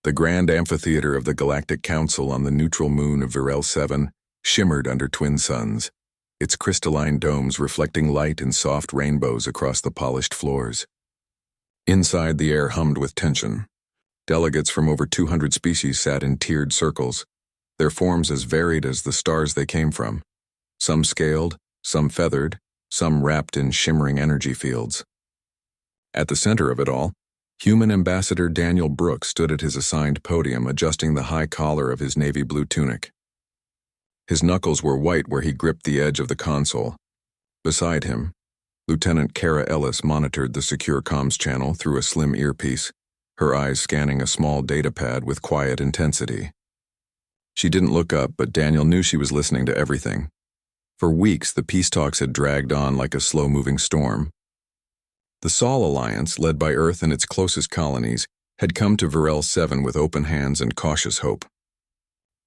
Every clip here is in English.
The grand amphitheater of the Galactic Council on the neutral moon of Virel 7 shimmered under twin suns, its crystalline domes reflecting light in soft rainbows across the polished floors. Inside, the air hummed with tension. Delegates from over 200 species sat in tiered circles, their forms as varied as the stars they came from, some scaled, some feathered, some wrapped in shimmering energy fields. At the center of it all, human ambassador Daniel Brooks stood at his assigned podium adjusting the high collar of his navy blue tunic. His knuckles were white where he gripped the edge of the console. Beside him, Lieutenant Kara Ellis monitored the secure comms channel through a slim earpiece, her eyes scanning a small data pad with quiet intensity. She didn't look up, but Daniel knew she was listening to everything. For weeks, the peace talks had dragged on like a slow-moving storm. The Sol Alliance, led by Earth and its closest colonies, had come to Virel 7 with open hands and cautious hope.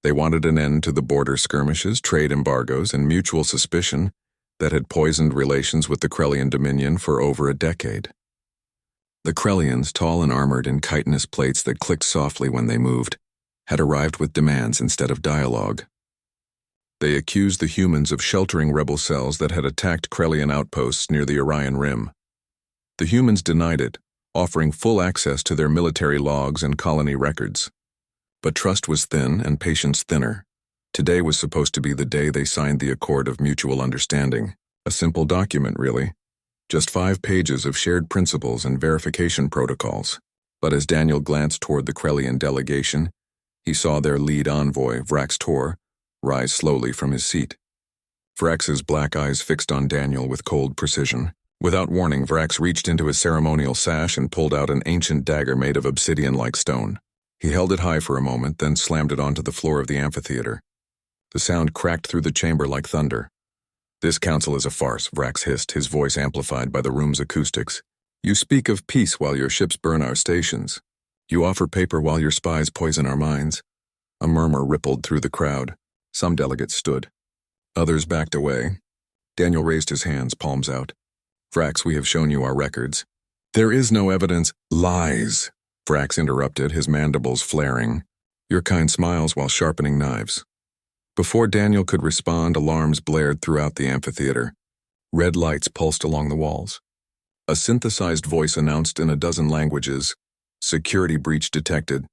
They wanted an end to the border skirmishes, trade embargoes, and mutual suspicion that had poisoned relations with the Krellian Dominion for over a decade. The Krellians, tall and armored in chitinous plates that clicked softly when they moved, had arrived with demands instead of dialogue. They accused the humans of sheltering rebel cells that had attacked Krellian outposts near the Orion Rim. The humans denied it, offering full access to their military logs and colony records. But trust was thin and patience thinner. Today was supposed to be the day they signed the Accord of Mutual Understanding. A simple document, really. Just 5 pages of shared principles and verification protocols. But as Daniel glanced toward the Krellian delegation, he saw their lead envoy, Vrax Tor, rise slowly from his seat. Vrax's black eyes fixed on Daniel with cold precision. Without warning, Vrax reached into his ceremonial sash and pulled out an ancient dagger made of obsidian-like stone. He held it high for a moment, then slammed it onto the floor of the amphitheater. The sound cracked through the chamber like thunder. "This council is a farce," Vrax hissed, his voice amplified by the room's acoustics. "You speak of peace while your ships burn our stations. You offer paper while your spies poison our minds." A murmur rippled through the crowd. Some delegates stood. Others backed away. Daniel raised his hands, palms out. "Vrax, we have shown you our records." "There is no evidence." "Lies," Vrax interrupted, his mandibles flaring. Your kind smiles while sharpening knives. Before Daniel could respond, alarms blared throughout the amphitheater. Red lights pulsed along the walls. A synthesized voice announced in a dozen languages, "Security breach detected.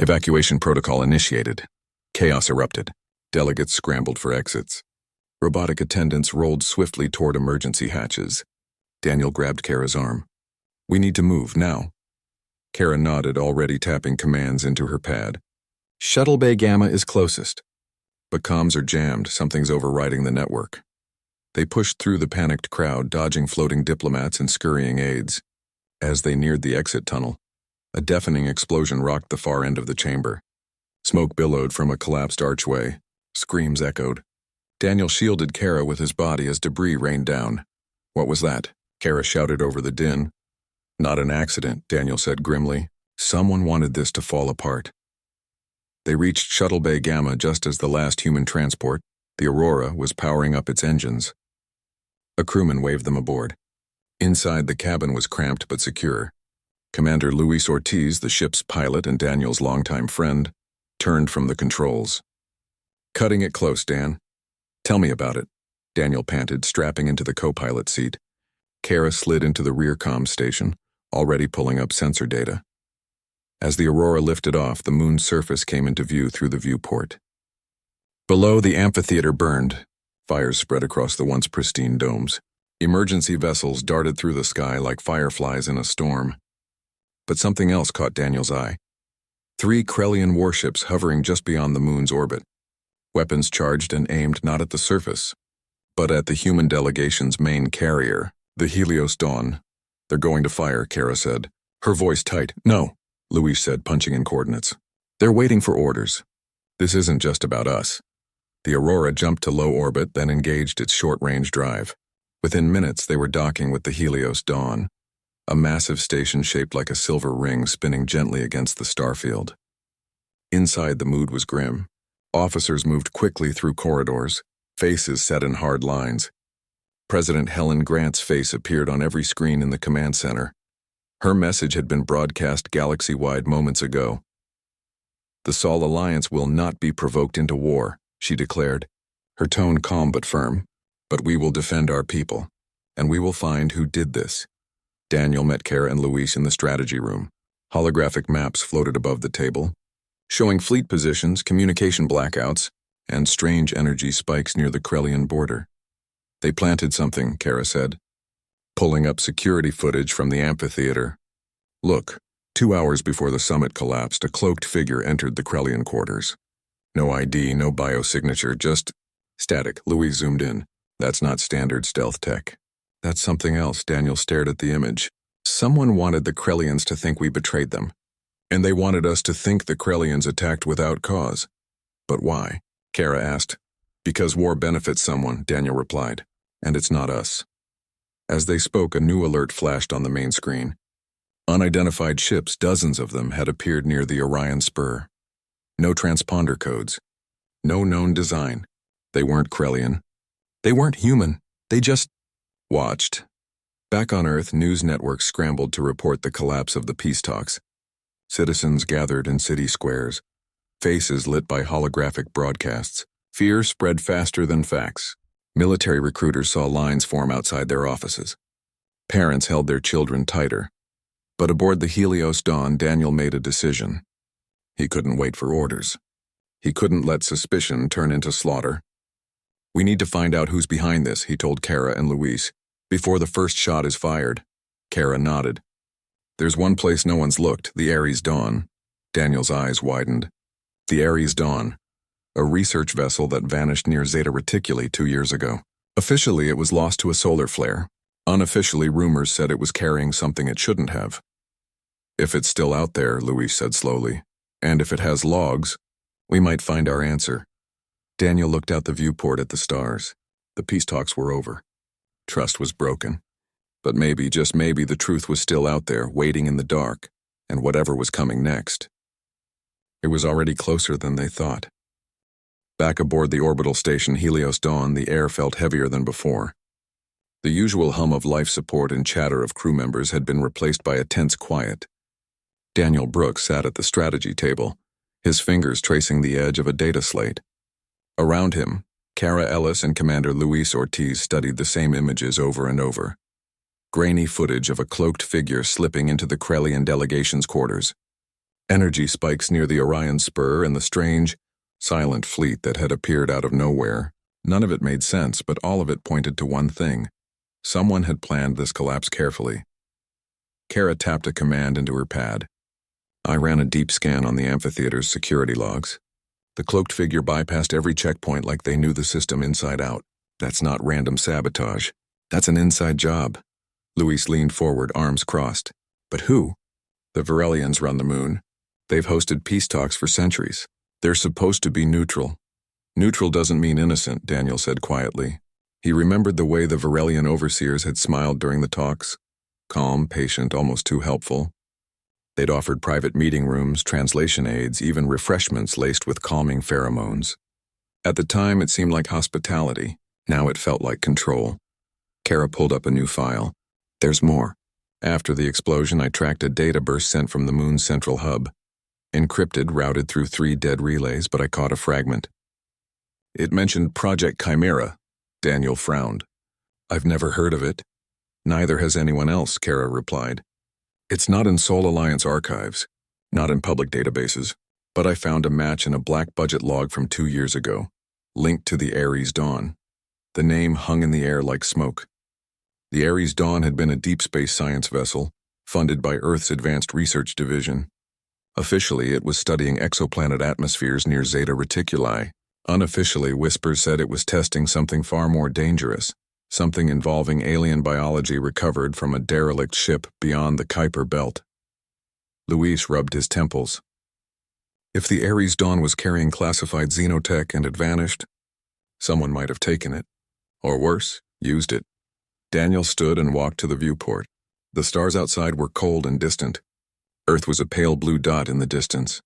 Evacuation protocol initiated." Chaos erupted. Delegates scrambled for exits. Robotic attendants rolled swiftly toward emergency hatches. Daniel grabbed Kara's arm. "We need to move, now." Kara nodded, already tapping commands into her pad. "Shuttle Bay Gamma is closest." But comms are jammed, something's overriding the network. They pushed through the panicked crowd, dodging floating diplomats and scurrying aides. As they neared the exit tunnel, a deafening explosion rocked the far end of the chamber. Smoke billowed from a collapsed archway. Screams echoed. Daniel shielded Kara with his body as debris rained down. "What was that?" Kara shouted over the din. "Not an accident," Daniel said grimly. "Someone wanted this to fall apart." They reached Shuttle Bay Gamma just as the last human transport, the Aurora, was powering up its engines. A crewman waved them aboard. Inside, the cabin was cramped but secure. Commander Luis Ortiz, the ship's pilot and Daniel's longtime friend, turned from the controls. "Cutting it close, Dan." "Tell me about it," Daniel panted, strapping into the co-pilot seat. Kara slid into the rear comm station, already pulling up sensor data. As the Aurora lifted off, the moon's surface came into view through the viewport. Below, the amphitheater burned. Fires spread across the once pristine domes. Emergency vessels darted through the sky like fireflies in a storm. But something else caught Daniel's eye. 3 Krellian warships hovering just beyond the moon's orbit. Weapons charged and aimed not at the surface, but at the human delegation's main carrier, the Helios Dawn. "They're going to fire," Kara said, her voice tight. "No," Luis said, punching in coordinates. "They're waiting for orders. This isn't just about us." The Aurora jumped to low orbit, then engaged its short-range drive. Within minutes, they were docking with the Helios Dawn, a massive station shaped like a silver ring spinning gently against the starfield. Inside, the mood was grim. Officers moved quickly through corridors, faces set in hard lines. President Helen Grant's face appeared on every screen in the command center. Her message had been broadcast galaxy-wide moments ago. The Sol Alliance will not be provoked into war, she declared, her tone calm but firm. But we will defend our people, and we will find who did this. Daniel met Kara and Luis in the strategy room. Holographic maps floated above the table, showing fleet positions, communication blackouts, and strange energy spikes near the Krellian border. They planted something, Kara said, pulling up security footage from the amphitheater. Look, 2 hours before the summit collapsed, a cloaked figure entered the Krellian quarters. No ID, no biosignature, just static. Luis zoomed in. That's not standard stealth tech. That's something else. Daniel stared at the image. Someone wanted the Krellians to think we betrayed them. And they wanted us to think the Krellians attacked without cause. But why? Kara asked. Because war benefits someone, Daniel replied. And it's not us. As they spoke, a new alert flashed on the main screen. Unidentified ships, dozens of them, had appeared near the Orion Spur. No transponder codes. No known design. They weren't Krellian. They weren't human. They just watched. Back on Earth, news networks scrambled to report the collapse of the peace talks. Citizens gathered in city squares, faces lit by holographic broadcasts. Fear spread faster than facts. Military recruiters saw lines form outside their offices. Parents held their children tighter. But aboard the Helios Dawn, Daniel made a decision. He couldn't wait for orders. He couldn't let suspicion turn into slaughter. We need to find out who's behind this, he told Kara and Luis, before the first shot is fired. Kara nodded. There's one place no one's looked, the Ares Dawn. Daniel's eyes widened. The Ares Dawn, a research vessel that vanished near Zeta Reticuli 2 years ago. Officially, it was lost to a solar flare. Unofficially, rumors said it was carrying something it shouldn't have. If it's still out there, Luis said slowly, and if it has logs, we might find our answer. Daniel looked out the viewport at the stars. The peace talks were over. Trust was broken. But maybe, just maybe, the truth was still out there, waiting in the dark, and whatever was coming next. It was already closer than they thought. Back aboard the orbital station Helios Dawn, the air felt heavier than before. The usual hum of life support and chatter of crew members had been replaced by a tense quiet. Daniel Brooks sat at the strategy table, his fingers tracing the edge of a data slate. Around him, Kara Ellis and Commander Luis Ortiz studied the same images over and over. Grainy footage of a cloaked figure slipping into the Krellian delegation's quarters. Energy spikes near the Orion Spur and the strange, silent fleet that had appeared out of nowhere. None of it made sense, but all of it pointed to one thing. Someone had planned this collapse carefully. Kara tapped a command into her pad. I ran a deep scan on the amphitheater's security logs. The cloaked figure bypassed every checkpoint like they knew the system inside out. That's not random sabotage. That's an inside job. Luis leaned forward, arms crossed. But who? The Virelians run the moon. They've hosted peace talks for centuries. They're supposed to be neutral. Neutral doesn't mean innocent, Daniel said quietly. He remembered the way the Virelian overseers had smiled during the talks. Calm, patient, almost too helpful. They'd offered private meeting rooms, translation aids, even refreshments laced with calming pheromones. At the time, it seemed like hospitality. Now it felt like control. Kara pulled up a new file. There's more. After the explosion, I tracked a data burst sent from the moon's central hub. Encrypted, routed through 3 dead relays, but I caught a fragment. It mentioned Project Chimera. Daniel frowned. I've never heard of it. Neither has anyone else, Kara replied. It's not in Sol Alliance archives, not in public databases, but I found a match in a black budget log from 2 years ago, linked to the Ares Dawn. The name hung in the air like smoke. The Ares Dawn had been a deep space science vessel, funded by Earth's Advanced Research Division. Officially, it was studying exoplanet atmospheres near Zeta Reticuli. Unofficially, whispers said it was testing something far more dangerous, something involving alien biology recovered from a derelict ship beyond the Kuiper Belt. Luis rubbed his temples. If the Ares Dawn was carrying classified xenotech and had vanished, someone might have taken it, or worse, used it. Daniel stood and walked to the viewport. The stars outside were cold and distant. Earth was a pale blue dot in the distance.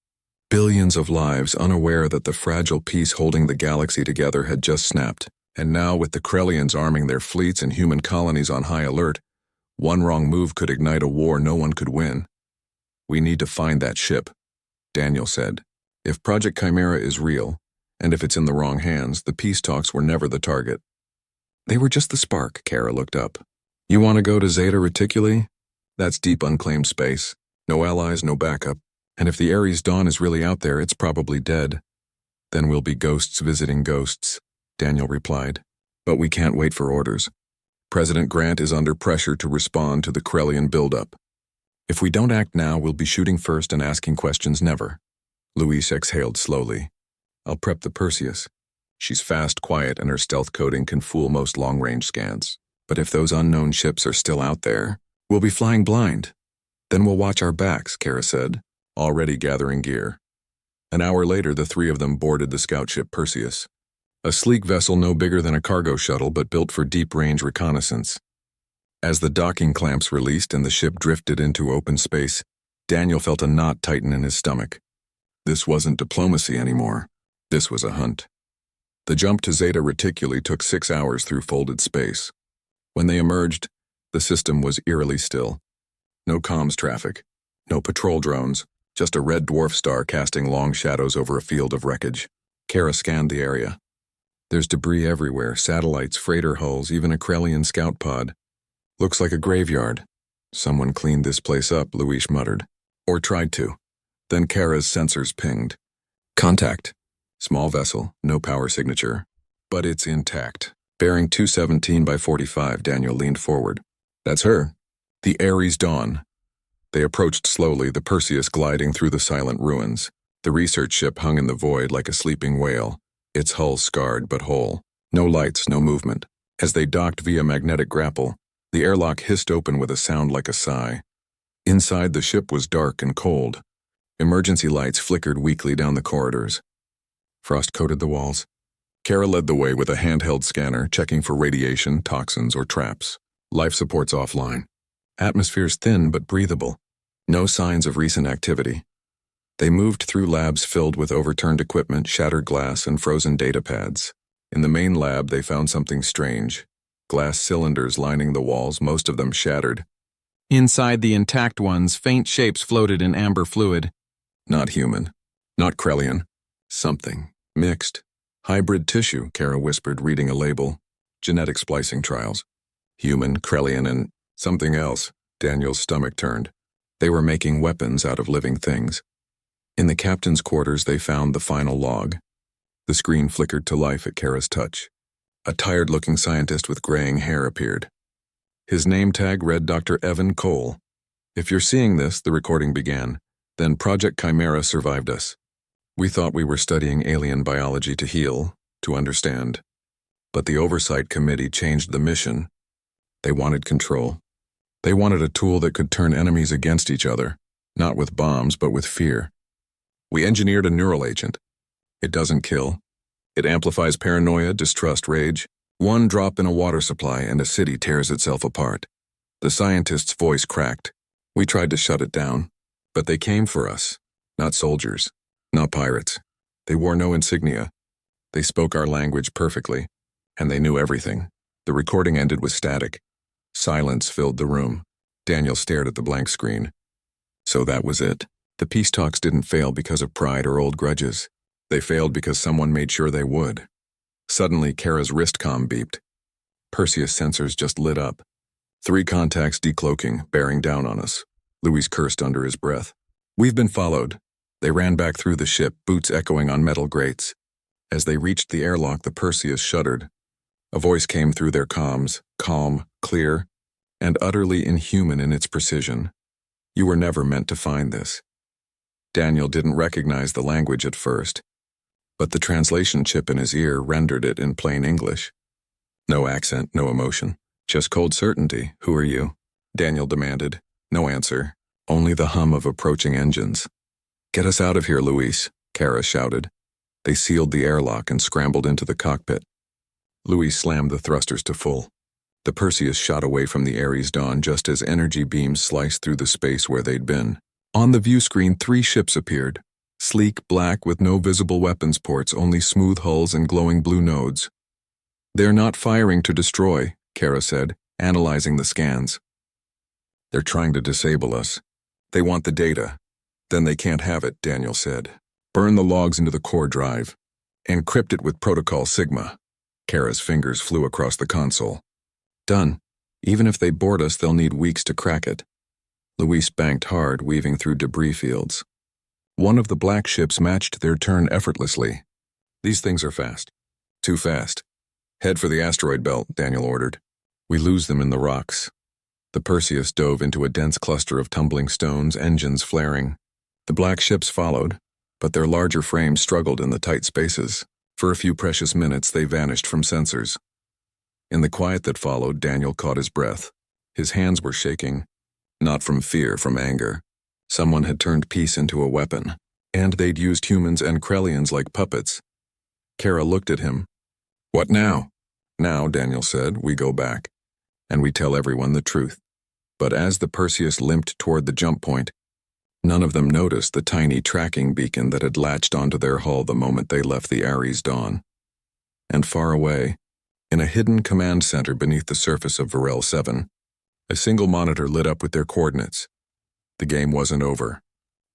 Billions of lives unaware that the fragile peace holding the galaxy together had just snapped. And now, with the Krellians arming their fleets and human colonies on high alert, one wrong move could ignite a war no one could win. We need to find that ship, Daniel said. If Project Chimera is real, and if it's in the wrong hands, the peace talks were never the target. They were just the spark, Kara looked up. You want to go to Zeta Reticuli? That's deep unclaimed space. No allies, no backup. And if the Ares Dawn is really out there, it's probably dead. Then we'll be ghosts visiting ghosts, Daniel replied. But we can't wait for orders. President Grant is under pressure to respond to the Krellian buildup. If we don't act now, we'll be shooting first and asking questions never. Luis exhaled slowly. I'll prep the Perseus. She's fast, quiet, and her stealth coating can fool most long-range scans. But if those unknown ships are still out there, we'll be flying blind. Then we'll watch our backs, Kara said, already gathering gear. An hour later, the three of them boarded the scout ship Perseus, a sleek vessel no bigger than a cargo shuttle but built for deep-range reconnaissance. As the docking clamps released and the ship drifted into open space, Daniel felt a knot tighten in his stomach. This wasn't diplomacy anymore. This was a hunt. The jump to Zeta Reticuli took 6 hours through folded space. When they emerged, the system was eerily still. No comms traffic, no patrol drones, just a red dwarf star casting long shadows over a field of wreckage. Kara scanned the area. There's debris everywhere, satellites, freighter hulls, even a Krellian scout pod. Looks like a graveyard. Someone cleaned this place up, Luis muttered. Or tried to. Then Kara's sensors pinged. Contact. Small vessel, no power signature. But it's intact. Bearing 217 by 45, Daniel leaned forward. That's her. The Ares Dawn. They approached slowly, the Perseus gliding through the silent ruins. The research ship hung in the void like a sleeping whale, its hull scarred but whole. No lights, no movement. As they docked via magnetic grapple, the airlock hissed open with a sound like a sigh. Inside, the ship was dark and cold. Emergency lights flickered weakly down the corridors. Frost coated the walls. Kara led the way with a handheld scanner, checking for radiation, toxins, or traps. Life support's offline. Atmosphere's thin but breathable. No signs of recent activity. They moved through labs filled with overturned equipment, shattered glass, and frozen data pads. In the main lab, they found something strange. Glass cylinders lining the walls, most of them shattered. Inside the intact ones, faint shapes floated in amber fluid. Not human. Not Krellian. Something. Mixed. Hybrid tissue, Kara whispered, reading a label. Genetic splicing trials. Human, Krellian, and something else. Daniel's stomach turned. They were making weapons out of living things. In the captain's quarters, they found the final log. The screen flickered to life at Kara's touch. A tired-looking scientist with graying hair appeared. His name tag read Dr. Evan Cole. If you're seeing this, the recording began, then Project Chimera survived us. We thought we were studying alien biology to heal, to understand. But the Oversight Committee changed the mission. They wanted control. They wanted a tool that could turn enemies against each other, not with bombs, but with fear. We engineered a neural agent. It doesn't kill. It amplifies paranoia, distrust, rage. One drop in a water supply and a city tears itself apart. The scientist's voice cracked. We tried to shut it down, but they came for us. Not soldiers, not pirates. They wore no insignia. They spoke our language perfectly, and they knew everything. The recording ended with static. Silence filled the room. Daniel stared at the blank screen. So that was it. The peace talks didn't fail because of pride or old grudges. They failed because someone made sure they would. Suddenly, Kara's wrist comm beeped. Perseus' sensors just lit up. 3 contacts decloaking, bearing down on us. Luis cursed under his breath. We've been followed. They ran back through the ship, boots echoing on metal grates. As they reached the airlock, the Perseus shuddered. A voice came through their comms, calm, clear, and utterly inhuman in its precision. You were never meant to find this. Daniel didn't recognize the language at first, but the translation chip in his ear rendered it in plain English. No accent, no emotion, just cold certainty. Who are you? Daniel demanded. No answer, only the hum of approaching engines. Get us out of here, Luis, Kara shouted. They sealed the airlock and scrambled into the cockpit. Luis slammed the thrusters to full. The Perseus shot away from the Ares Dawn just as energy beams sliced through the space where they'd been. On the view screen, 3 ships appeared. Sleek, black, with no visible weapons ports, only smooth hulls and glowing blue nodes. They're not firing to destroy, Kara said, analyzing the scans. They're trying to disable us. They want the data. Then they can't have it, Daniel said. Burn the logs into the core drive. Encrypt it with Protocol Sigma. Kara's fingers flew across the console. Done. Even if they board us, they'll need weeks to crack it. Luis banked hard, weaving through debris fields. One of the black ships matched their turn effortlessly. These things are fast. Too fast. Head for the asteroid belt, Daniel ordered. We lose them in the rocks. The Perseus dove into a dense cluster of tumbling stones, engines flaring. The black ships followed, but their larger frames struggled in the tight spaces. For a few precious minutes, they vanished from sensors. In the quiet that followed, Daniel caught his breath. His hands were shaking, not from fear, from anger. Someone had turned peace into a weapon, and they'd used humans and Krellians like puppets. Kara looked at him. What now? Now, Daniel said, we go back, and we tell everyone the truth. But as the Perseus limped toward the jump point, none of them noticed the tiny tracking beacon that had latched onto their hull the moment they left the Ares Dawn. And far away, in a hidden command center beneath the surface of Virel 7, a single monitor lit up with their coordinates. The game wasn't over.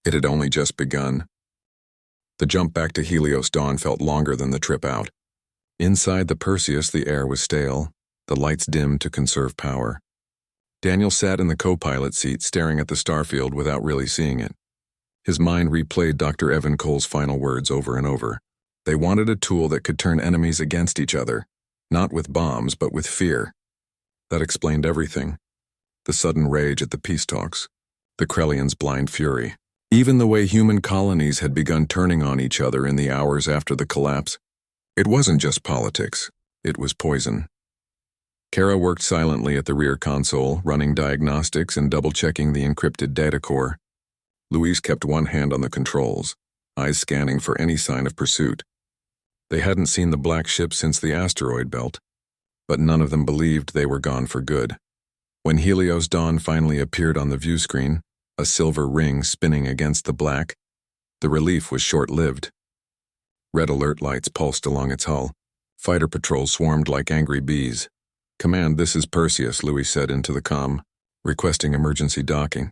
It had only just begun. The jump back to Helios Dawn felt longer than the trip out. Inside the Perseus, the air was stale, the lights dimmed to conserve power. Daniel sat in the co-pilot seat, staring at the starfield without really seeing it. His mind replayed Dr. Evan Cole's final words over and over. They wanted a tool that could turn enemies against each other, not with bombs, but with fear. That explained everything. The sudden rage at the peace talks, the Krellians' blind fury, even the way human colonies had begun turning on each other in the hours after the collapse. It wasn't just politics, it was poison. Kara worked silently at the rear console, running diagnostics and double-checking the encrypted data core. Luis kept one hand on the controls, eyes scanning for any sign of pursuit. They hadn't seen the black ship since the asteroid belt, but none of them believed they were gone for good. When Helios Dawn finally appeared on the view screen, a silver ring spinning against the black, the relief was short-lived. Red alert lights pulsed along its hull. Fighter patrols swarmed like angry bees. Command, this is Perseus, Luis said into the comm, requesting emergency docking.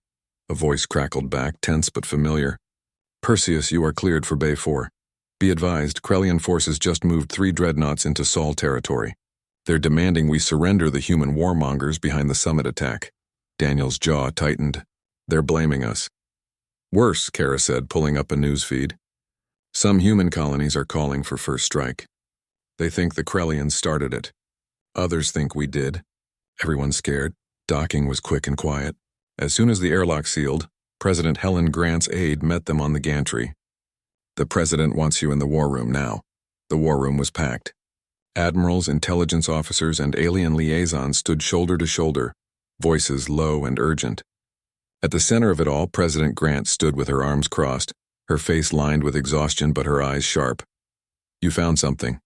A voice crackled back, tense but familiar. Perseus, you are cleared for Bay 4. Be advised, Krellian forces just moved 3 dreadnoughts into Sol territory. They're demanding we surrender the human warmongers behind the summit attack. Daniel's jaw tightened. They're blaming us. Worse, Kara said, pulling up a news feed. Some human colonies are calling for first strike. They think the Krellians started it. Others think we did. Everyone's scared. Docking was quick and quiet. As soon as the airlock sealed, President Helen Grant's aide met them on the gantry. The president wants you in the war room now. The war room was packed. Admirals, intelligence officers, and alien liaisons stood shoulder to shoulder, voices low and urgent. At the center of it all, President Grant stood with her arms crossed, her face lined with exhaustion but her eyes sharp. You found something,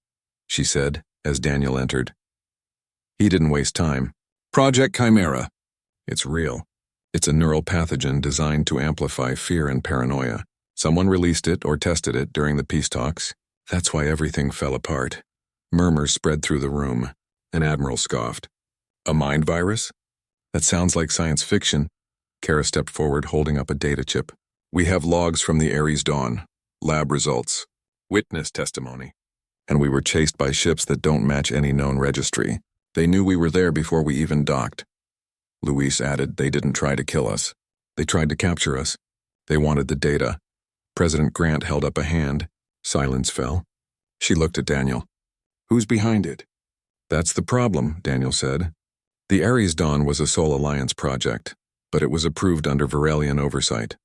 she said, as Daniel entered. He didn't waste time. Project Chimera. It's real. It's a neural pathogen designed to amplify fear and paranoia. Someone released it or tested it during the peace talks. That's why everything fell apart. Murmurs spread through the room. An admiral scoffed. A mind virus? That sounds like science fiction. Kara stepped forward, holding up a data chip. We have logs from the Ares Dawn, lab results, witness testimony. And we were chased by ships that don't match any known registry. They knew we were there before we even docked. Luis added, they didn't try to kill us. They tried to capture us. They wanted the data. President Grant held up a hand. Silence fell. She looked at Daniel. Who's behind it? That's the problem, Daniel said. The Ares Dawn was a Sol Alliance project, but it was approved under Virelian oversight.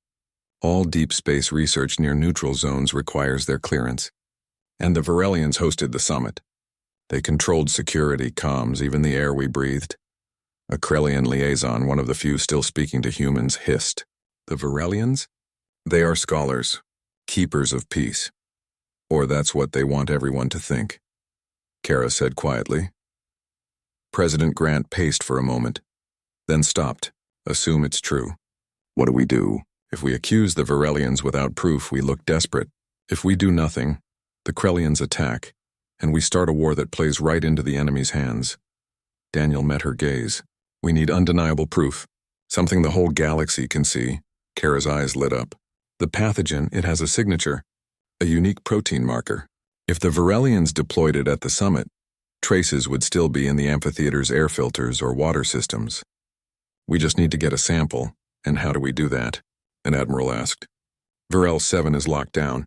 All deep space research near neutral zones requires their clearance. And the Virelians hosted the summit. They controlled security, comms, even the air we breathed. A Krellian liaison, one of the few still speaking to humans, hissed. The Virelians? They are scholars, keepers of peace. Or that's what they want everyone to think, Kara said quietly. President Grant paced for a moment, then stopped. Assume it's true. What do we do? If we accuse the Virelians without proof, we look desperate. If we do nothing, the Krellians attack, and we start a war that plays right into the enemy's hands. Daniel met her gaze. We need undeniable proof, something the whole galaxy can see. Kara's eyes lit up. The pathogen, it has a signature. a unique protein marker. If the Varelians deployed it at the summit, traces would still be in the amphitheater's air filters or water systems. We just need to get a sample, and how do we do that? An admiral asked. Varel 7 is locked down.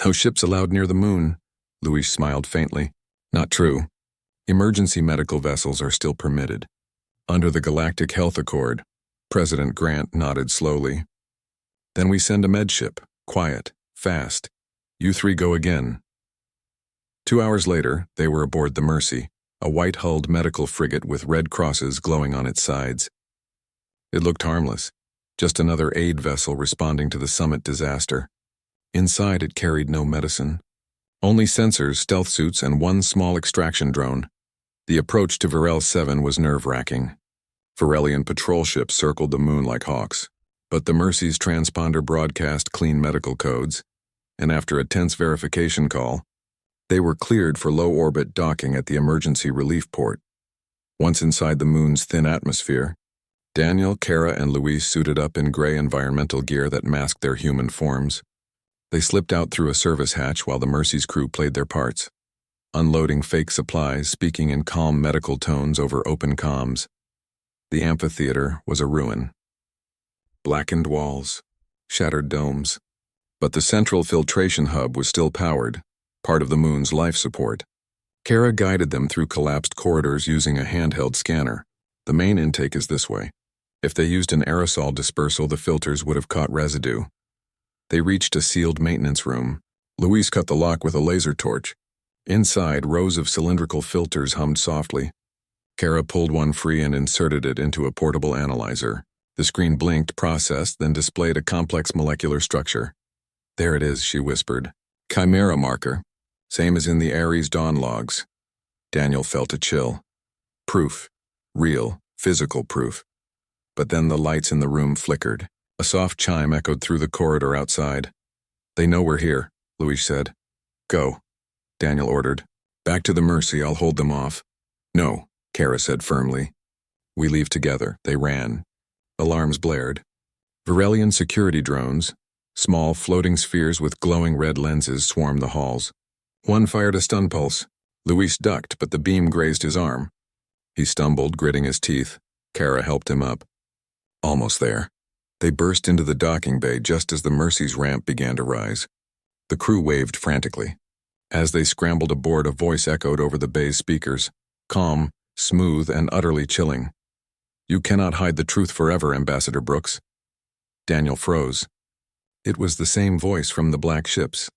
No ships allowed near the moon. Louis smiled faintly. Not true. Emergency medical vessels are still permitted. Under the Galactic Health Accord, President Grant nodded slowly. Then we send a med ship. Quiet. Fast. You three go again. 2 hours later, they were aboard the Mercy, a white-hulled medical frigate with red crosses glowing on its sides. It looked harmless, just another aid vessel responding to the summit disaster. Inside, it carried no medicine. Only sensors, stealth suits, and one small extraction drone. The approach to Varel 7 was nerve-wracking. Varelian patrol ships circled the moon like hawks, but the Mercy's transponder broadcast clean medical codes, and after a tense verification call, they were cleared for low-orbit docking at the emergency relief port. Once inside the moon's thin atmosphere, Daniel, Kara, and Luis suited up in gray environmental gear that masked their human forms. They slipped out through a service hatch while the Mercy's crew played their parts, unloading fake supplies, speaking in calm medical tones over open comms. The amphitheater was a ruin. Blackened walls, shattered domes, but the central filtration hub was still powered, part of the moon's life support. Kara guided them through collapsed corridors using a handheld scanner. The main intake is this way. If they used an aerosol dispersal, the filters would have caught residue. They reached a sealed maintenance room. Luis cut the lock with a laser torch. Inside, rows of cylindrical filters hummed softly. Kara pulled one free and inserted it into a portable analyzer. The screen blinked, processed, then displayed a complex molecular structure. There it is, she whispered. Chimera marker. Same as in the Ares Dawn logs. Daniel felt a chill. Proof. Real, physical proof. But then the lights in the room flickered. A soft chime echoed through the corridor outside. They know we're here, Luis said. Go, Daniel ordered. Back to the Mercy, I'll hold them off. No, Kara said firmly. We leave together. They ran. Alarms blared. Varelian security drones, small floating spheres with glowing red lenses, swarmed the halls. One fired a stun pulse. Luis ducked, but the beam grazed his arm. He stumbled, gritting his teeth. Kara helped him up. Almost there. They burst into the docking bay just as the Mercy's ramp began to rise. The crew waved frantically. As they scrambled aboard, a voice echoed over the bay's speakers, calm, smooth, and utterly chilling. You cannot hide the truth forever, Ambassador Brooks. Daniel froze. It was the same voice from the black ships.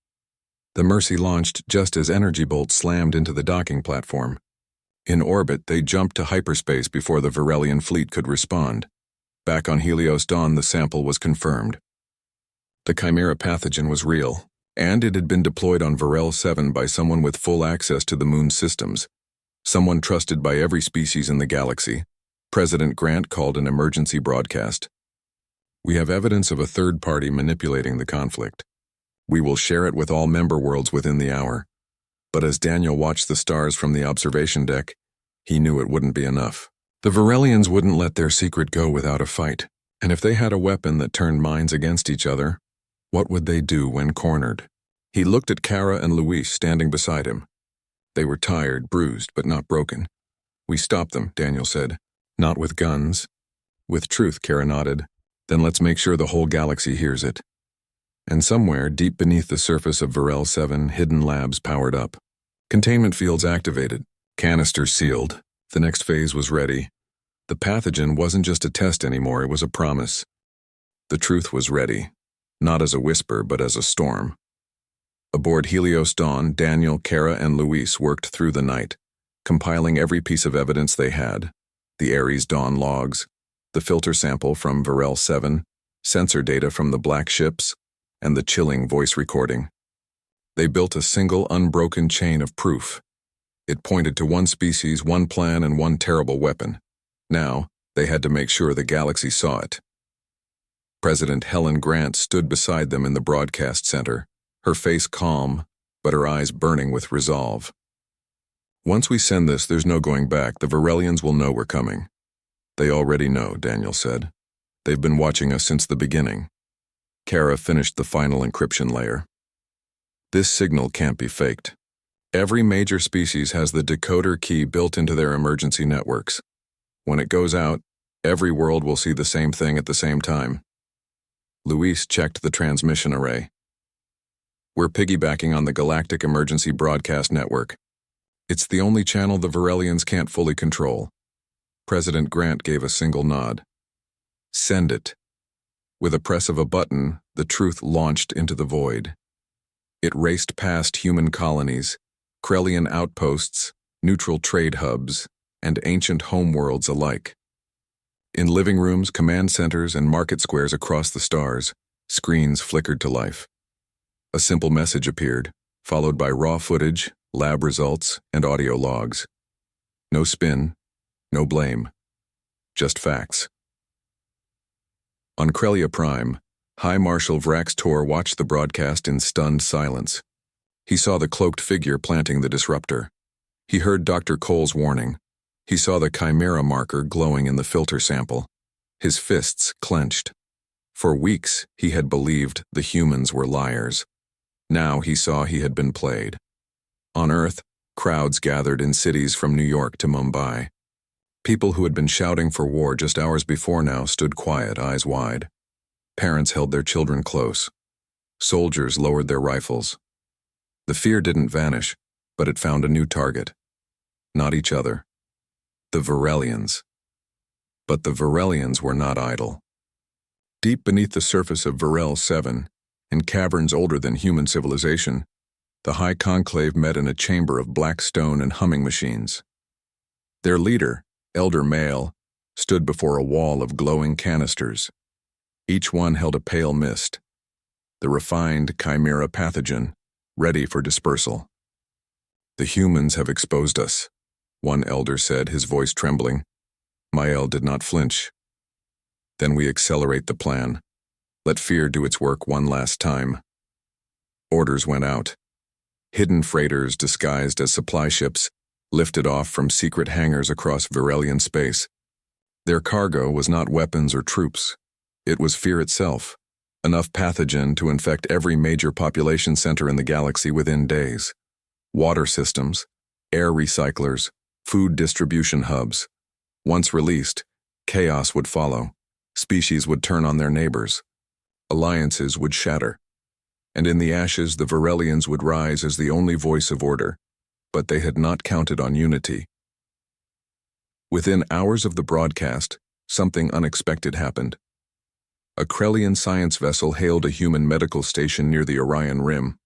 The Mercy launched just as energy bolts slammed into the docking platform. In orbit, they jumped to hyperspace before the Varelian fleet could respond. Back on Helios Dawn, the sample was confirmed. The Chimera pathogen was real, and it had been deployed on Varel 7 by someone with full access to the moon's systems. Someone trusted by every species in the galaxy. President Grant called an emergency broadcast. We have evidence of a third party manipulating the conflict. We will share it with all member worlds within the hour. But as Daniel watched the stars from the observation deck, he knew it wouldn't be enough. The Varelians wouldn't let their secret go without a fight, and if they had a weapon that turned minds against each other, what would they do when cornered? He looked at Kara and Luis standing beside him. They were tired, bruised, but not broken. We stopped them, Daniel said. Not with guns. With truth, Kara nodded. Then let's make sure the whole galaxy hears it. And somewhere, deep beneath the surface of Varel 7, hidden labs powered up. Containment fields activated. Canisters sealed. The next phase was ready. The pathogen wasn't just a test anymore, it was a promise. The truth was ready. Not as a whisper, but as a storm. Aboard Helios Dawn, Daniel, Kara, and Luis worked through the night, compiling every piece of evidence they had. The Ares Dawn logs, the filter sample from Varel 7, sensor data from the black ships, and the chilling voice recording. They built a single, unbroken chain of proof. It pointed to one species, one plan, and one terrible weapon. Now, they had to make sure the galaxy saw it. President Helen Grant stood beside them in the broadcast center, her face calm, but her eyes burning with resolve. Once we send this, there's no going back. The Varelians will know we're coming. They already know, Daniel said. They've been watching us since the beginning. Kara finished the final encryption layer. This signal can't be faked. Every major species has the decoder key built into their emergency networks. When it goes out, every world will see the same thing at the same time. Luis checked the transmission array. We're piggybacking on the Galactic Emergency Broadcast Network. It's the only channel the Virelians can't fully control. President Grant gave a single nod. Send it. With a press of a button, the truth launched into the void. It raced past human colonies, Krellian outposts, neutral trade hubs, and ancient homeworlds alike. In living rooms, command centers, and market squares across the stars, screens flickered to life. A simple message appeared, followed by raw footage, lab results, and audio logs. No spin, no blame, just facts. On Krellia Prime, High Marshal Vrax Tor watched the broadcast in stunned silence. He saw the cloaked figure planting the disruptor. He heard Dr. Cole's warning. He saw the chimera marker glowing in the filter sample. His fists clenched. For weeks, he had believed the humans were liars. Now he saw he had been played. On Earth, crowds gathered in cities from New York to Mumbai. People who had been shouting for war just hours before now stood quiet, eyes wide. Parents held their children close. Soldiers lowered their rifles. The fear didn't vanish, but it found a new target. Not each other. The Virelians. But the Virelians were not idle. Deep beneath the surface of Virel 7, in caverns older than human civilization, the High Conclave met in a chamber of black stone and humming machines. Their leader, elder male, stood before a wall of glowing canisters. Each one held a pale mist, the refined chimera pathogen, ready for dispersal. The humans have exposed us, one elder said, his voice trembling. Mael did not flinch. Then we accelerate the plan. Let fear do its work one last time. Orders went out. Hidden freighters disguised as supply ships lifted off from secret hangars across Virelian space. Their cargo was not weapons or troops. It was fear itself, enough pathogen to infect every major population center in the galaxy within days. Water systems, air recyclers, food distribution hubs. Once released, chaos would follow. Species would turn on their neighbors. Alliances would shatter. And in the ashes, the Virelians would rise as the only voice of order. But they had not counted on unity. Within hours of the broadcast, something unexpected happened. A Krellian science vessel hailed a human medical station near the Orion Rim.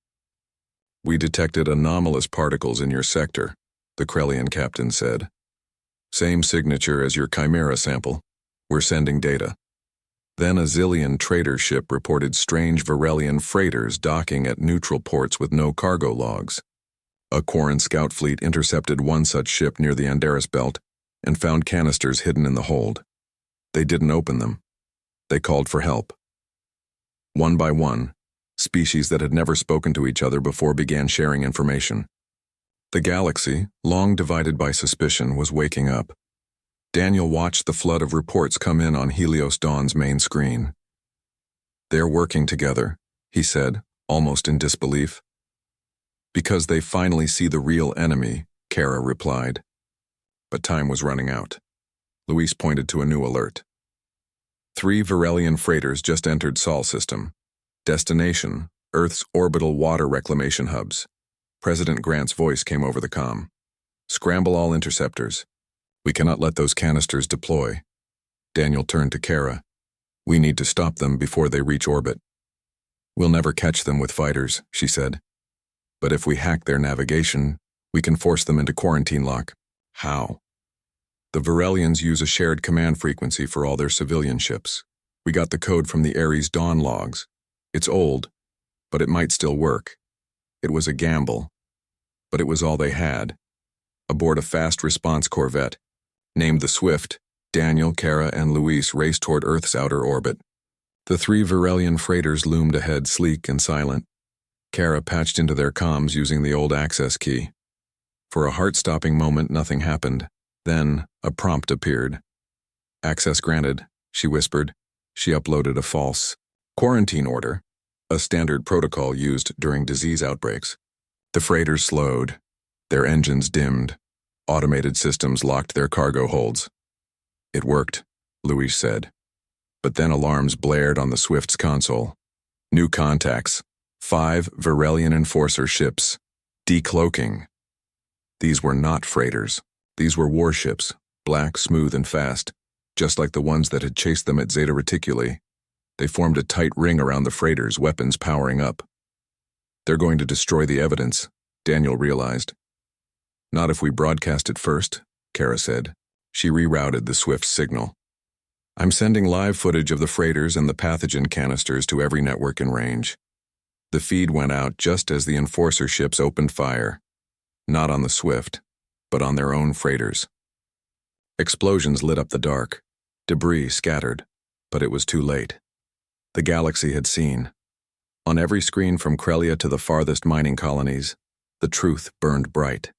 We detected anomalous particles in your sector, the Krellian captain said. Same signature as your chimera sample. We're sending data. Then a Zillion trader ship reported strange Virelian freighters docking at neutral ports with no cargo logs. A Quarren scout fleet intercepted one such ship near the Andaris Belt and found canisters hidden in the hold. They didn't open them. They called for help. One by one, species that had never spoken to each other before began sharing information. The galaxy, long divided by suspicion, was waking up. Daniel watched the flood of reports come in on Helios Dawn's main screen. They're working together, he said, almost in disbelief. Because they finally see the real enemy, Kara replied. But time was running out. Luis pointed to a new alert. 3 Virelian freighters just entered Sol system. Destination, Earth's orbital water reclamation hubs. President Grant's voice came over the comm. Scramble all interceptors. We cannot let those canisters deploy. Daniel turned to Kara. We need to stop them before they reach orbit. We'll never catch them with fighters, she said. But if we hack their navigation, we can force them into quarantine lock. How? The Virelians use a shared command frequency for all their civilian ships. We got the code from the Ares Dawn logs. It's old, but it might still work. It was a gamble, but it was all they had. Aboard a fast response corvette, named the Swift, Daniel, Kara, and Luis raced toward Earth's outer orbit. The 3 Virelian freighters loomed ahead, sleek and silent. Kara patched into their comms using the old access key. For a heart-stopping moment, nothing happened. Then, a prompt appeared. Access granted, she whispered. She uploaded a false quarantine order. a standard protocol used during disease outbreaks. The freighters slowed, their engines dimmed, automated systems locked their cargo holds. It worked, Louis said. But then alarms blared on the Swift's console. New contacts. 5 Virelian enforcer ships. Decloaking. These were not freighters. These were warships, black, smooth, and fast, just like the ones that had chased them at Zeta Reticuli. They formed a tight ring around the freighters, weapons powering up. They're going to destroy the evidence, Daniel realized. Not if we broadcast it first, Kara said. She rerouted the Swift's signal. I'm sending live footage of the freighters and the pathogen canisters to every network in range. The feed went out just as the enforcer ships opened fire. Not on the Swift, but on their own freighters. Explosions lit up the dark. Debris scattered, but it was too late. The galaxy had seen. On every screen from Krelia to the farthest mining colonies, the truth burned bright.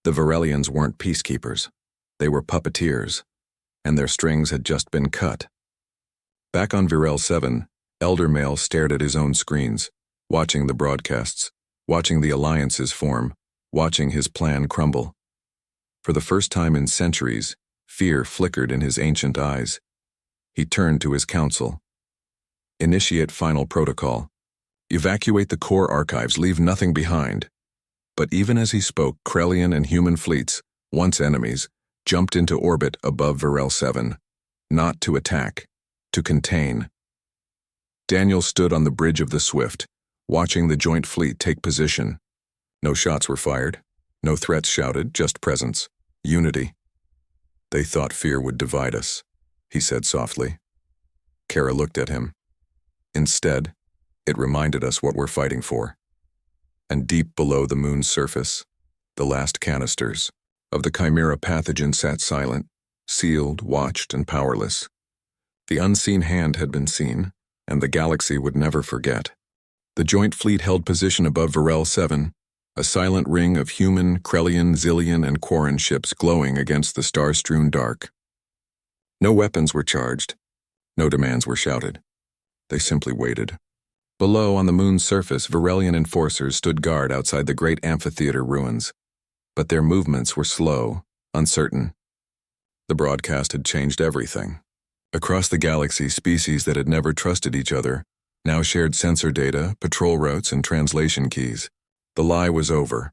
The Virelians weren't peacekeepers. They were puppeteers, and their strings had just been cut. Back on Virel 7, Elder Male stared at his own screens, watching the broadcasts, watching the alliances form, watching his plan crumble. For the first time in centuries, fear flickered in his ancient eyes. He turned to his council. Initiate final protocol. Evacuate the core archives, leave nothing behind. But even as he spoke, Krelian and human fleets, once enemies, jumped into orbit above Virel 7, not to attack, to contain. Daniel stood on the bridge of the Swift, watching the joint fleet take position. No shots were fired, no threats shouted, just presence, unity. They thought fear would divide us, he said softly. Kara looked at him. Instead, it reminded us what we're fighting for. And deep below the moon's surface, the last canisters of the Chimera pathogen sat silent, sealed, watched, and powerless. The unseen hand had been seen, and the galaxy would never forget. The joint fleet held position above Virel 7, a silent ring of human, Krelian, Zillion, and Quarren ships glowing against the star-strewn dark. No weapons were charged. No demands were shouted. They simply waited. Below, on the moon's surface, Virelian enforcers stood guard outside the great amphitheater ruins. But their movements were slow, uncertain. The broadcast had changed everything. Across the galaxy, species that had never trusted each other now shared sensor data, patrol routes, and translation keys. The lie was over.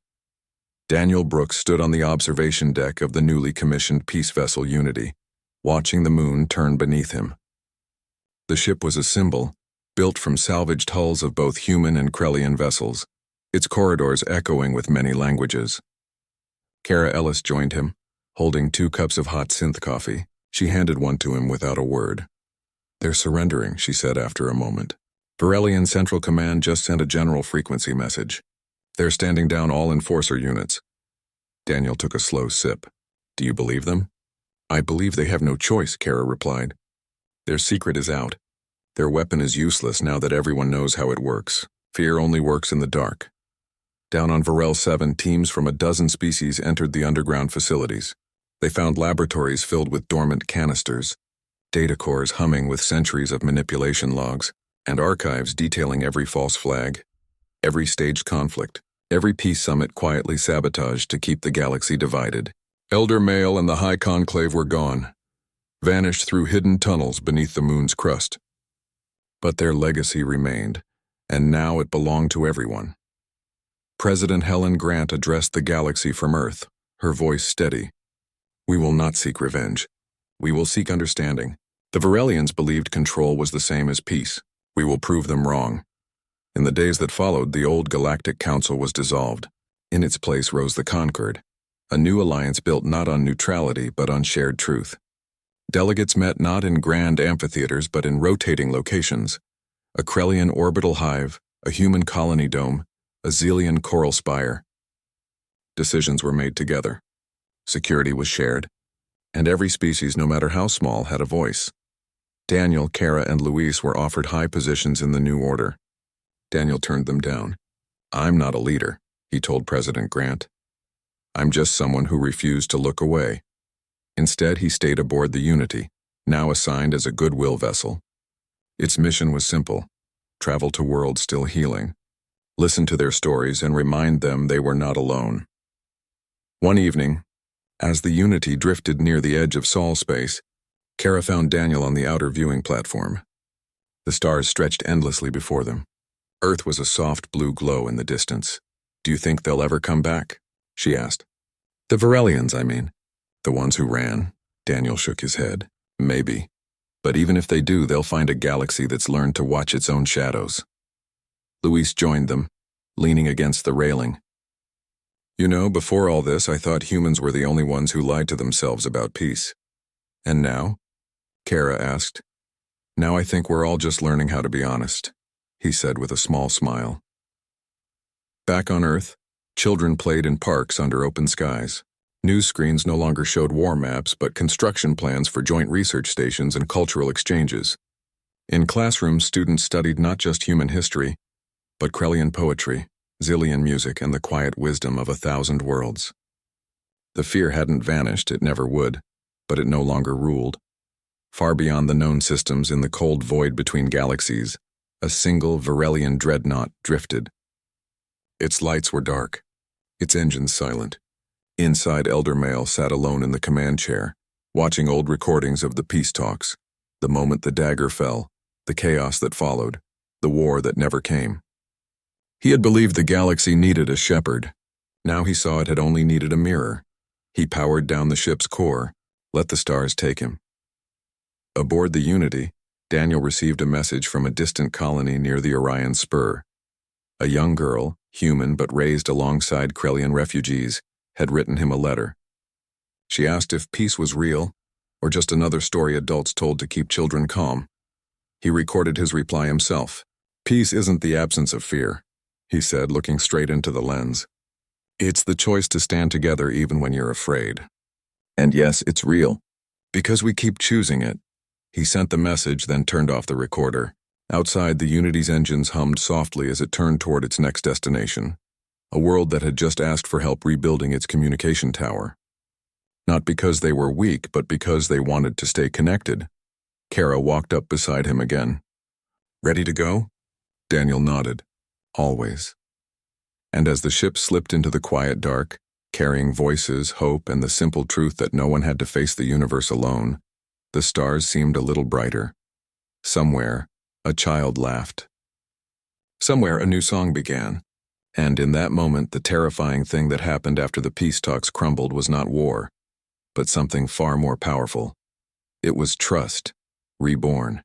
Daniel Brooks stood on the observation deck of the newly commissioned peace vessel Unity, watching the moon turn beneath him. The ship was a symbol, built from salvaged hulls of both human and Krelian vessels, its corridors echoing with many languages. Kara Ellis joined him, holding 2 cups of hot synth coffee. She handed one to him without a word. They're surrendering, she said after a moment. Virelian Central Command just sent a general frequency message. They're standing down all enforcer units. Daniel took a slow sip. Do you believe them? I believe they have no choice, Kara replied. Their secret is out. Their weapon is useless now that everyone knows how it works. Fear only works in the dark. Down on Virel 7, teams from a dozen species entered the underground facilities. They found laboratories filled with dormant canisters, data cores humming with centuries of manipulation logs, and archives detailing every false flag, every staged conflict, every peace summit quietly sabotaged to keep the galaxy divided. Elder Male and the High Conclave were gone, vanished through hidden tunnels beneath the moon's crust. But their legacy remained, and now it belonged to everyone. President Helen Grant addressed the galaxy from Earth, her voice steady. We will not seek revenge. We will seek understanding. The Virelians believed control was the same as peace. We will prove them wrong. In the days that followed, the old Galactic Council was dissolved. In its place rose the Concord, a new alliance built not on neutrality but on shared truth. Delegates met not in grand amphitheaters but in rotating locations. A Krelian orbital hive, a human colony dome, a Zillion coral spire. Decisions were made together. Security was shared, and every species, no matter how small, had a voice. Daniel, Kara, and Luis were offered high positions in the new order. Daniel turned them down. I'm not a leader, he told President Grant. I'm just someone who refused to look away. Instead, he stayed aboard the Unity, now assigned as a goodwill vessel. Its mission was simple: travel to worlds still healing, listen to their stories, and remind them they were not alone. One evening, as the Unity drifted near the edge of Sol space, Kara found Daniel on the outer viewing platform. The stars stretched endlessly before them. Earth was a soft blue glow in the distance. "Do you think they'll ever come back?" she asked. "The Varelians, I mean." "The ones who ran?" Daniel shook his head. "Maybe. But even if they do, they'll find a galaxy that's learned to watch its own shadows." Luis joined them, leaning against the railing. "You know, before all this, I thought humans were the only ones who lied to themselves about peace." "And now?" Kara asked. "Now I think we're all just learning how to be honest," he said with a small smile. Back on Earth, children played in parks under open skies. News screens no longer showed war maps, but construction plans for joint research stations and cultural exchanges. In classrooms, students studied not just human history, but Krellian poetry, Zillian music, and the quiet wisdom of 1,000 worlds. The fear hadn't vanished, it never would, but it no longer ruled. Far beyond the known systems in the cold void between galaxies, a single Varelian dreadnought drifted. Its lights were dark, its engines silent. Inside, Elder Male sat alone in the command chair, watching old recordings of the peace talks, the moment the dagger fell, the chaos that followed, the war that never came. He had believed the galaxy needed a shepherd. Now he saw it had only needed a mirror. He powered down the ship's core, let the stars take him. Aboard the Unity, Daniel received a message from a distant colony near the Orion Spur. A young girl, human but raised alongside Krellian refugees, had written him a letter. She asked if peace was real, or just another story adults told to keep children calm. He recorded his reply himself. "Peace isn't the absence of fear," he said, looking straight into the lens. "It's the choice to stand together even when you're afraid. And yes, it's real, because we keep choosing it." He sent the message, then turned off the recorder. Outside, the Unity's engines hummed softly as it turned toward its next destination, a world that had just asked for help rebuilding its communication tower. Not because they were weak, but because they wanted to stay connected. Kara walked up beside him again. "Ready to go?" Daniel nodded. "Always." And as the ship slipped into the quiet dark, carrying voices, hope, and the simple truth that no one had to face the universe alone, the stars seemed a little brighter. Somewhere, a child laughed. Somewhere, a new song began. And in that moment, the terrifying thing that happened after the peace talks crumbled was not war, but something far more powerful. It was trust, reborn.